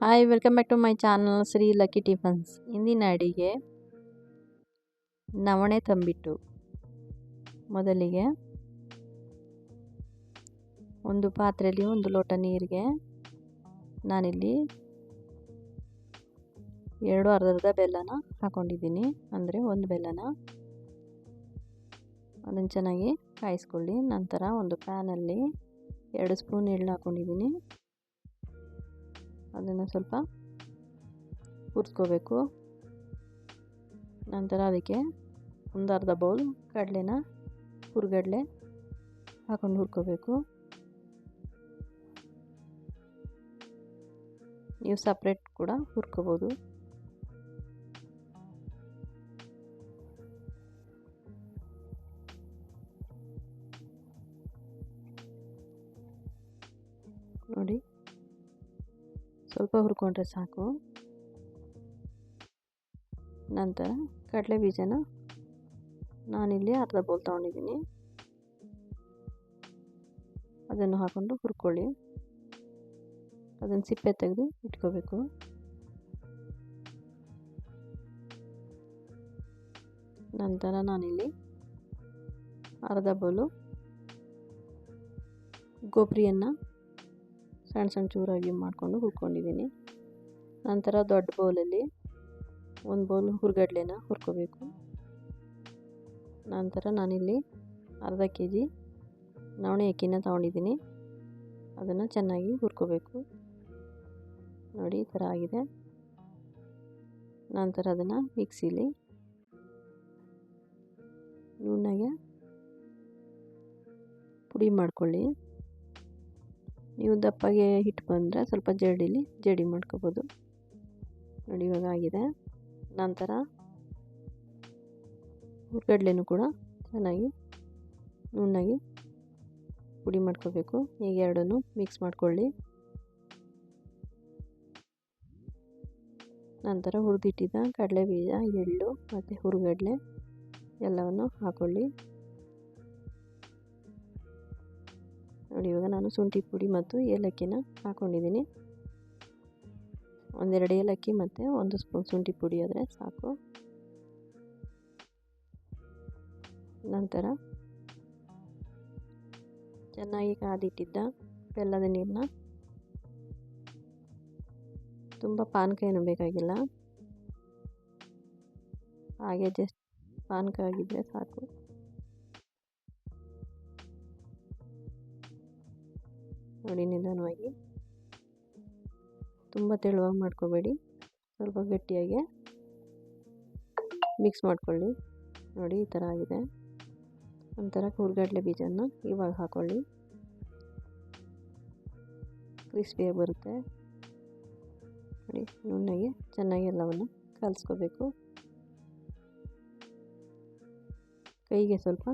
Hi welcome back to my channel Shri lucky tiffins. ಇಂದಿನ ಅಡಿಗೆ ನವಣೆ ತಂಬಿಟ್ಟು. ಮೊದಲಿಗೆ ಒಂದು ಪಾತ್ರೆಯಲ್ಲಿ 1 ಲೋಟ ನೀರಿಗೆ ನಾನಿಲ್ಲಿ 2 ಅರ್ಧ ಬೆಲ್ಲನ ಹಾಕೊಂಡಿದ್ದೀನಿ. ಅಂದರೆ 1 ಬೆಲ್ಲನ ಅದನ್ನು ಚೆನ್ನಾಗಿ ಕಾಯಿಸ್ಕೊಳ್ಳಿ. ನಂತರ ಒಂದು ಪ್ಯಾನಲ್ಲಿ 2 ಸ್ಪೂನ್ ಎಳ್ಳು ಹಾಕೊಂಡಿದ್ದೀನಿ. ಅದನ್ನು ಸ್ವಲ್ಪ ಹುರಿಸ್ಕೋಬೇಕು. ನಂತರ ಅದಕ್ಕೆ ಒಂದು ಅರ್ಧ ಬೌಲ್ ಕಡಲೆನ ಹುರಿಗಡಲೆ ಹಾಕೊಂಡು ಹುರ್ಕೋಬೇಕು. ನೀವು ಸಪ್ರೇಟ್ ಕೂಡ ಹುರ್ಕೋಬೋದು. ನೋಡಿ, ಸ್ವಲ್ಪ ಹುರ್ಕೊಂಡ್ರೆ ಸಾಕು. ನಂತರ ಕಡಲೆ ಬೀಜನ ನಾನಿಲ್ಲಿ ಅರ್ಧ ಬೌಲ್ ತೊಗೊಂಡಿದ್ದೀನಿ. ಅದನ್ನು ಹಾಕೊಂಡು ಹುರ್ಕೊಳ್ಳಿ. ಅದನ್ನು ಸಿಪ್ಪೆ ತೆಗೆದು ಇಟ್ಕೋಬೇಕು. ನಂತರ ನಾನಿಲ್ಲಿ ಅರ್ಧ ಬೌಲು ಕೊಬ್ಬರಿಯನ್ನು ಸಣ್ಣ ಸಣ್ಣ ಚೂರಾಗಿ ಮಾಡಿಕೊಂಡು ಹುರ್ಕೊಂಡಿದ್ದೀನಿ. ನಂತರ ದೊಡ್ಡ ಬೌಲಲ್ಲಿ 1 ಬೌಲ್ ಹುರ್ಗಡ್ಲೆನ ಹುರ್ಕೋಬೇಕು. ನಂತರ ನಾನಿಲ್ಲಿ ಅರ್ಧ kg ನವಣೆ ಅಕ್ಕಿನ ತೊಗೊಂಡಿದ್ದೀನಿ. ಅದನ್ನು ಚೆನ್ನಾಗಿ ಹುರ್ಕೋಬೇಕು. ನೋಡಿ, ಈ ಥರ ಆಗಿದೆ. ನಂತರ ಅದನ್ನು ಮಿಕ್ಸಿಲಿ ನುಣ್ಣಗೆ ಪುಡಿ ಮಾಡ್ಕೊಳ್ಳಿ. ನೀವು ದಪ್ಪಗೆ ಹಿಟ್ಟು ಬಂದರೆ ಸ್ವಲ್ಪ ಜಡಿ ಮಾಡ್ಕೋಬೋದು. ನೋಡಿ, ಇವಾಗ ಆಗಿದೆ. ನಂತರ ಹುರ್ಗಡ್ಲೆನೂ ಕೂಡ ಚೆನ್ನಾಗಿ ನುಣ್ಣಗೆ ಪುಡಿ ಮಾಡ್ಕೋಬೇಕು. ಈಗ ಎರಡನ್ನೂ ಮಿಕ್ಸ್ ಮಾಡ್ಕೊಳ್ಳಿ. ನಂತರ ಹುರಿದಿಟ್ಟಿದ್ದ ಕಡಲೆ ಬೀಜ, ಎಳ್ಳು ಮತ್ತು ಹುರ್ಗಡ್ಲೆ ಎಲ್ಲವನ್ನು ಹಾಕೊಳ್ಳಿ. ನೋಡಿ, ಇವಾಗ ನಾನು ಶುಂಠಿ ಪುಡಿ ಮತ್ತು ಏಲಕ್ಕಿನ ಹಾಕ್ಕೊಂಡಿದ್ದೀನಿ. 1-2 ಏಲಕ್ಕಿ ಮತ್ತು 1 ಸ್ಪೂನ್ ಶುಂಠಿ ಪುಡಿ ಆದರೆ ಸಾಕು. ನಂತರ ಚೆನ್ನಾಗಿ ಕಾದಿಟ್ಟಿದ್ದ ಬೆಲ್ಲದ ನೀರನ್ನ, ತುಂಬ ಪಾನಕ ಏನು ಬೇಕಾಗಿಲ್ಲ, ಹಾಗೆ ಜಸ್ಟ್ ಪಾನಕ ಆಗಿದ್ದರೆ ಸಾಕು. ನೋಡಿ, ನಿಧಾನವಾಗಿ, ತುಂಬ ತೆಳುವಾಗಿ ಮಾಡ್ಕೋಬೇಡಿ, ಸ್ವಲ್ಪ ಗಟ್ಟಿಯಾಗಿ ಮಿಕ್ಸ್ ಮಾಡ್ಕೊಳ್ಳಿ. ನೋಡಿ, ಈ ಥರ ಆಗಿದೆ. ನಂತರ ಹುರ್ಗಡ್ಲೆ ಬೀಜನ ಇವಾಗ ಹಾಕೊಳ್ಳಿ. ಕ್ರಿಸ್ಪಿಯಾಗಿ ಬರುತ್ತೆ. ನೋಡಿ, ನುಣ್ಣಗೆ ಚೆನ್ನಾಗಿ ಎಲ್ಲವನ್ನು ಕಲಿಸ್ಕೋಬೇಕು. ಕೈಗೆ ಸ್ವಲ್ಪ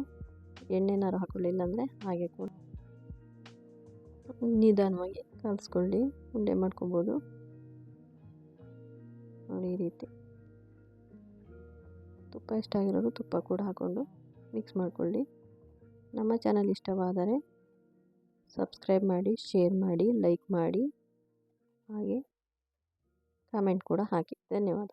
ಎಣ್ಣೆನಾರು ಹಾಕೊಳ್ಳಿಲ್ಲ ಅಂದರೆ ಹಾಗೆ ಕೂಡ ನಿಧಾನವಾಗಿ ಕಲಿಸ್ಕೊಳ್ಳಿ. ಉಂಡೆ ಮಾಡ್ಕೊಬೋದು. ನೋಡಿ, ಈ ರೀತಿ. ತುಪ್ಪ ಇಷ್ಟ ಆಗಿರೋದು ತುಪ್ಪ ಕೂಡ ಹಾಕ್ಕೊಂಡು ಮಿಕ್ಸ್ ಮಾಡ್ಕೊಳ್ಳಿ. ನಮ್ಮ ಚಾನಲ್ ಇಷ್ಟವಾದರೆ ಸಬ್ಸ್ಕ್ರೈಬ್ ಮಾಡಿ, ಶೇರ್ ಮಾಡಿ, ಲೈಕ್ ಮಾಡಿ, ಹಾಗೆ ಕಾಮೆಂಟ್ ಕೂಡ ಹಾಕಿ. ಧನ್ಯವಾದ.